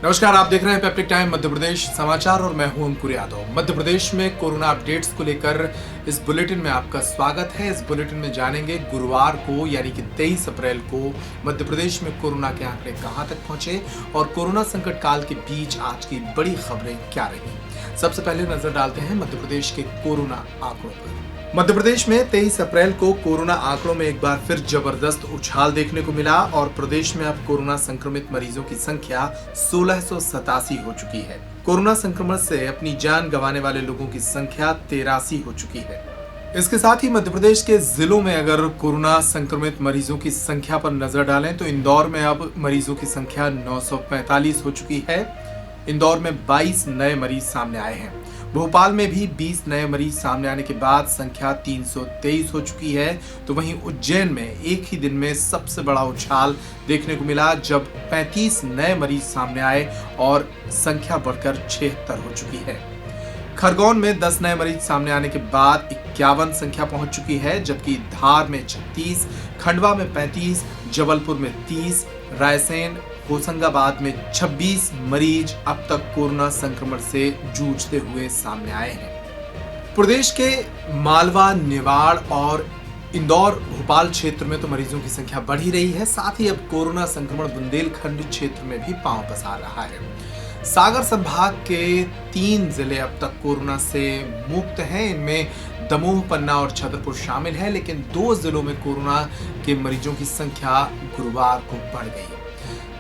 नमस्कार, आप देख रहे हैं पेप्टिक टाइम मध्य प्रदेश समाचार और मैं हूं अंकुर यादव। मध्य प्रदेश में कोरोना अपडेट्स को लेकर इस बुलेटिन में आपका स्वागत है। इस बुलेटिन में जानेंगे गुरुवार को यानी कि 23 अप्रैल को मध्य प्रदेश में कोरोना के आंकड़े कहां तक पहुंचे और कोरोना संकट काल के बीच आज की बड़ी खबरें क्या रही। सबसे पहले नजर डालते हैं मध्य प्रदेश के कोरोना आंकड़ों पर। मध्य प्रदेश में 23 अप्रैल को कोरोना आंकड़ों में एक बार फिर जबरदस्त उछाल देखने को मिला और प्रदेश में अब कोरोना संक्रमित मरीजों की संख्या 1687 हो चुकी है। कोरोना संक्रमण से अपनी जान गंवाने वाले लोगों की संख्या 83 हो चुकी है। इसके साथ ही मध्य प्रदेश के जिलों में अगर कोरोना संक्रमित मरीजों की संख्या पर नजर डालें तो इंदौर में अब मरीजों की संख्या 945 हो चुकी है। इंदौर में 22 नए मरीज सामने आए हैं। भोपाल में भी 20 नए मरीज सामने आने के बाद संख्या 323 हो चुकी है। तो वहीं उज्जैन में एक ही दिन में सबसे बड़ा उछाल देखने को मिला जब 35 नए मरीज सामने आए और संख्या बढ़कर 76 हो चुकी है। खरगोन में 10 नए मरीज सामने आने के बाद 51 संख्या पहुंच चुकी है, जबकि धार में 36, खंडवा में 35, जबलपुर में 30, रायसेन होशंगाबाद में 26 मरीज अब तक कोरोना संक्रमण से जूझते हुए सामने आए हैं। प्रदेश के मालवा, निवाड़ और इंदौर, भोपाल क्षेत्र में तो मरीजों की संख्या बढ़ ही रही है। साथ ही अब कोरोना संक्रमण बुंदेलखंड क्षेत्र में भी पांव पसार रहा है। सागर संभाग के 3 जिले अब तक कोरोना से मुक्त हैं। इनमें दमोह, पन्ना और छतरपुर शामिल है, लेकिन 2 जिलों में कोरोना के मरीजों की संख्या गुरुवार को बढ़ गई।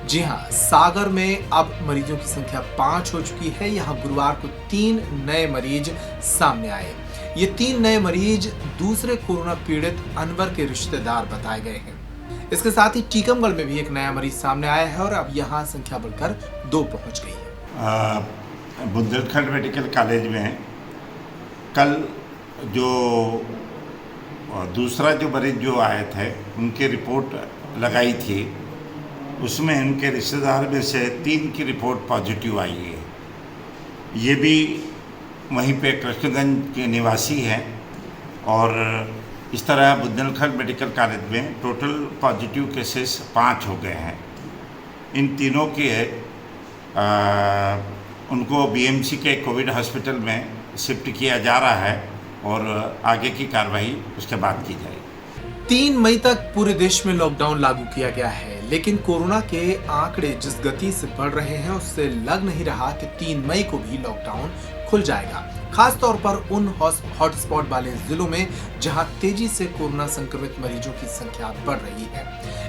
जी हां, सागर में अब मरीजों की संख्या 5 हो चुकी है। यहां गुरुवार को 3 नए मरीज सामने आए। ये 3 नए मरीज दूसरे कोरोना पीड़ित अनवर के रिश्तेदार बताए गए हैं। इसके साथ ही टीकमगढ़ में भी एक नया मरीज सामने आया है और अब यहां संख्या बढ़कर 2 पहुंच गई है। बुंदेलखंड मेडिकल कॉलेज में कल जो दूसरा जो मरीज जो आए थे उनकी रिपोर्ट लगाई थी, उसमें उनके रिश्तेदार में से 3 की रिपोर्ट पॉजिटिव आई है। ये भी वहीं पे कृष्णगंज के निवासी हैं और इस तरह बुंदेलखंड मेडिकल कॉलेज में टोटल पॉजिटिव केसेस 5 हो गए हैं। इन तीनों के उनको बीएमसी के कोविड हॉस्पिटल में शिफ्ट किया जा रहा है और आगे की कार्रवाई उसके बाद की जाएगी। 3 मई तक पूरे देश में लॉकडाउन लागू किया गया है, लेकिन कोरोना के आंकड़े जिस गति से बढ़ रहे हैं उससे लग नहीं रहा कि 3 मई को भी लॉकडाउन खुल जाएगा, खास तौर पर उन हॉटस्पॉट वाले जिलों में जहां तेजी से कोरोना संक्रमित मरीजों की संख्या बढ़ रही है।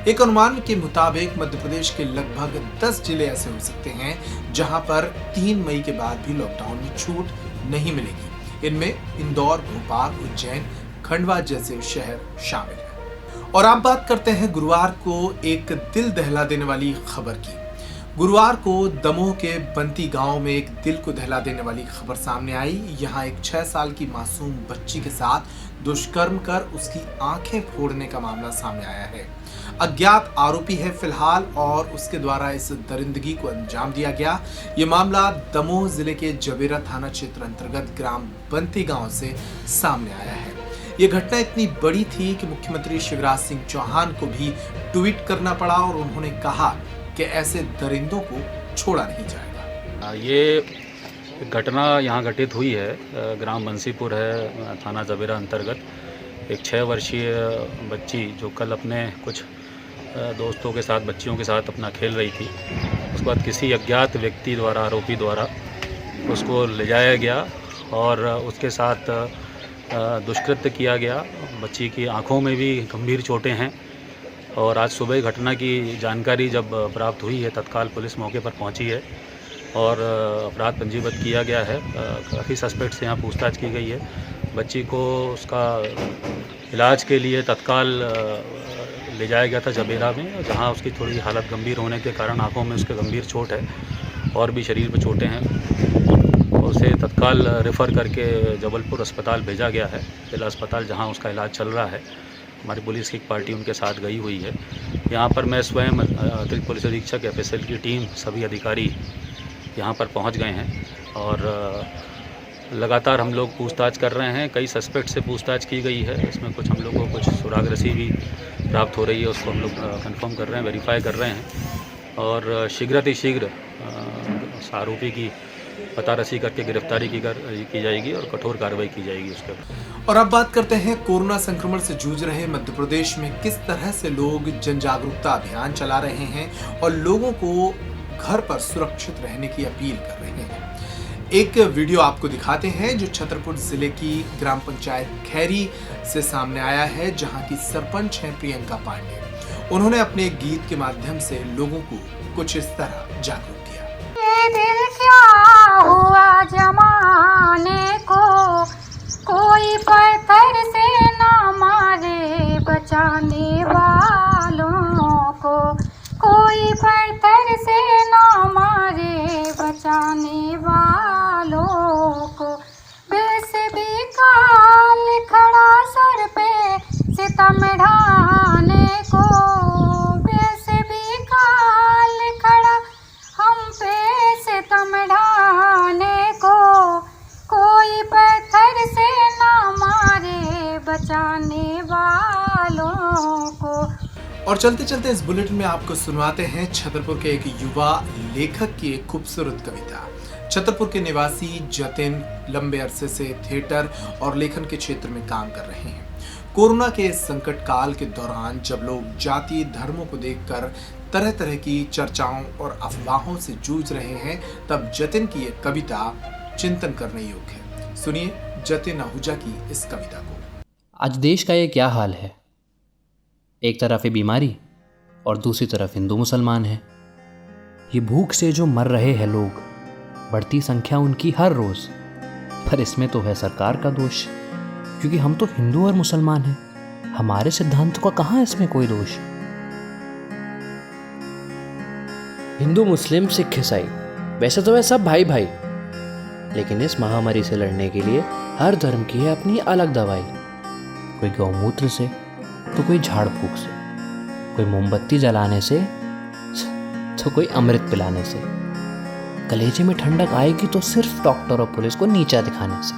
एक अनुमान के मुताबिक मध्य प्रदेश के लगभग 10 जिले ऐसे हो सकते हैं जहां पर 3 मई के बाद भी लॉकडाउन में छूट नहीं मिलेगी। इनमें इंदौर, भोपाल, उज्जैन, खंडवा जैसे शहर शामिल हैं। और आप बात करते हैं गुरुवार को एक दिल दहला देने वाली खबर की। गुरुवार को दमोह के बंती गांव में एक दिल को दहला देने वाली खबर सामने आई। यहां एक 6 साल की मासूम बच्ची के साथ दुष्कर्म कर उसकी आंखें फोड़ने का मामला सामने आया है। अज्ञात आरोपी है फिलहाल और उसके द्वारा इस दरिंदगी को अंजाम दिया गया। ये मामला दमोह जिले के जबेरा थाना क्षेत्र अंतर्गत ग्राम बंती गांव से सामने आया है। ये घटना इतनी बड़ी थी कि मुख्यमंत्री शिवराज सिंह चौहान को भी ट्वीट करना पड़ा और उन्होंने कहा कि ऐसे दरिंदों को छोड़ा नहीं जाएगा। ये घटना यहाँ घटित हुई है, ग्राम बंसीपुर है, थाना जबेरा अंतर्गत। एक 6 वर्षीय बच्ची जो कल अपने कुछ दोस्तों के साथ, बच्चियों के साथ अपना खेल रही थी, उसके बाद किसी अज्ञात व्यक्ति द्वारा, आरोपी द्वारा उसको ले जाया गया और उसके साथ दुष्कृत्य किया गया। बच्ची की आंखों में भी गंभीर चोटें हैं और आज सुबह घटना की जानकारी जब प्राप्त हुई है, तत्काल पुलिस मौके पर पहुंची है और अपराध पंजीबद्ध किया गया है। काफ़ी सस्पेक्ट से यहाँ पूछताछ की गई है। बच्ची को उसका इलाज के लिए तत्काल ले जाया गया था जबेरा में, जहाँ उसकी थोड़ी हालत गंभीर होने के कारण आंखों में उसके गंभीर चोट है और भी शरीर पर चोटें हैं। उसे तत्काल रेफ़र करके जबलपुर अस्पताल भेजा गया है, जिला अस्पताल, जहां उसका इलाज चल रहा है। हमारी पुलिस की एक पार्टी उनके साथ गई हुई है। यहां पर मैं स्वयं, अतिरिक्त पुलिस अधीक्षक, एफएसएल की टीम, सभी अधिकारी यहां पर पहुंच गए हैं और लगातार हम लोग पूछताछ कर रहे हैं। कई सस्पेक्ट से पूछताछ की गई है, इसमें कुछ हम लोग को कुछ सुराग रसी भी प्राप्त हो रही है, उसको हम लोग कंफर्म कर रहे हैं, वेरीफाई कर रहे हैं और शीघ्र इस आरोपी की पतारसी करके गिरफ्तारी की जाएगी और कठोर कार्रवाई की जाएगी उसके ऊपर। और अब बात करते हैं कोरोना संक्रमण से जूझ रहे मध्य प्रदेश में किस तरह से लोग जन जागरूकता अभियान चला रहे हैं और लोगों को घर पर सुरक्षित रहने की अपील कर रहे हैं। एक वीडियो आपको दिखाते हैं जो छतरपुर जिले की ग्राम पंचायत खैरी से सामने आया है, जहां की सरपंच हैं प्रियंका पांडे। उन्होंने अपने एक गीत के माध्यम से लोगों को कुछ इस तरह जागरूक किया। ये दिल क्या हुआ जमाने को, कोई पत्थर से ना मारे बचाने वालों को, कोई पत्थर से ना मारे बचाने वालों को। बेसबी काल खड़ा सर पे सितम ढाने को, बेसबी काल खड़ा हम पे सितम ढाने को, कोई पत्थर से ना मारे बचाने वालों को। और चलते चलते इस बुलेटिन में आपको सुनवाते हैं छतरपुर के एक युवा लेखक की एक खूबसूरत कविता। छतरपुर के निवासी जतिन लंबे अरसे से थिएटर और लेखन के क्षेत्र में काम कर रहे हैं। कोरोना के इस संकट काल के दौरान जब लोग जाति धर्मों को देखकर तरह तरह की चर्चाओं और अफवाहों से जूझ रहे हैं, तब जतिन की एक कविता चिंतन करने योग्य है। सुनिए जतिन आहूजा की इस कविता को। आज देश का ये क्या हाल है, एक तरफ ये बीमारी और दूसरी तरफ हिंदू मुसलमान हैं। ये भूख से जो मर रहे हैं लोग, बढ़ती संख्या उनकी हर रोज। पर इसमें तो है सरकार का दोष, क्योंकि हम तो हिंदू और मुसलमान हैं, हमारे सिद्धांतों का कहाँ इसमें कोई दोष। हिंदू मुस्लिम सिख ईसाई वैसे तो है सब भाई भाई, लेकिन इस महामारी से लड़ने के लिए हर धर्म की है अपनी अलग दवाई। कोई गौमूत्र से तो कोई झाड़ फूक से, कोई मोमबत्ती जलाने से तो कोई अमृत पिलाने से। कलेजे में ठंडक आएगी तो सिर्फ डॉक्टर और पुलिस को नीचा दिखाने से।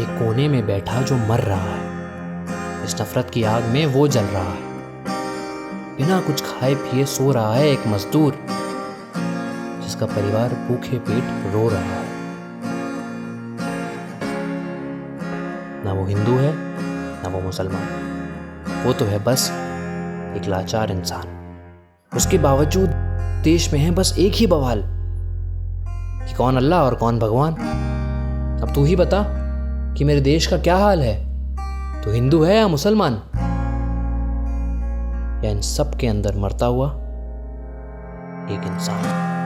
एक कोने में बैठा जो मर रहा है, इस नफरत की आग में वो जल रहा है। बिना कुछ खाए पिए सो रहा है एक मजदूर, जिसका परिवार भूखे पेट रो रहा है। ना वो हिंदू है ना वो मुसलमान, वो तो है बस एक लाचार इंसान। उसके बावजूद देश में है बस एक ही बवाल कि कौन अल्लाह और कौन भगवान। अब तू ही बता कि मेरे देश का क्या हाल है, तो हिंदू है या मुसलमान, या इन सब के अंदर मरता हुआ एक इंसान।